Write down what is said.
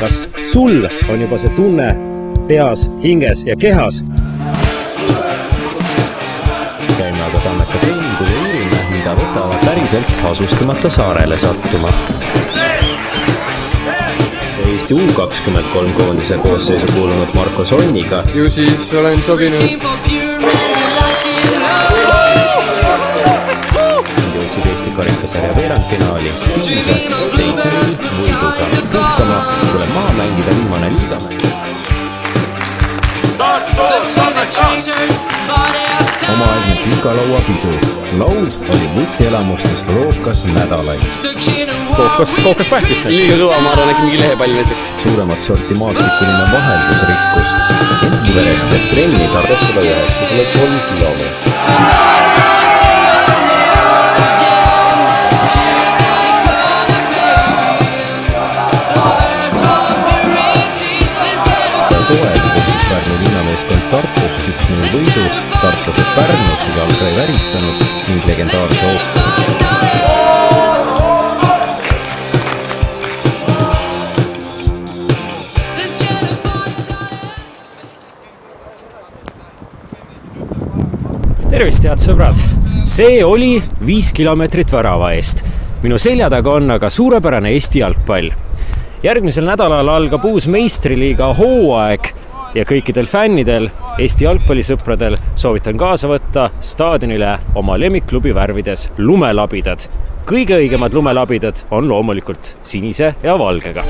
Kas sul on juba see tunne peas, hinges ja kehas? Käime aga Tammeka treeningul ja uurime, mida võtavad päriselt asustamata saarele sattuma. Eesti U23 koondise koosseisu kuulunud Marko Sonniga. Ju siis olen sobinud. Jõudsid Eesti karikasarja veerandfinaali Stiise 7 võiduga. Puhkama tuleb maa mängida viimane liigamäng. Omaaegne pikalaua pidu. Laud oli võtielamustest lookas nädalaid. Kookas pähkist. Liiga kõva, ma arvan, mingi lehepall näiteks. Suuremat sorti maastikuline vaheldusrikkus. Ent et trenni tarvestada ühest, tuleb 3 kilomeetrit. Pärnu linnameeskond Tartus üksmine võidu, tartlased Pärnus jalga ei väristanud ning legendaarse ooper. Tervist, head sõbrad! See oli 5 kilomeetrit värava eest. Minu selja taga on aga suurepärane Eesti jalgpall. Järgmisel nädalal algab uus meistriliiga hooaeg ja kõikidel fännidel, Eesti jalgpallisõpradel soovitan kaasa võtta staadionile oma lemmikklubi värvides lumelabidad. Kõige õigemad lumelabidad on loomulikult sinise ja valgega.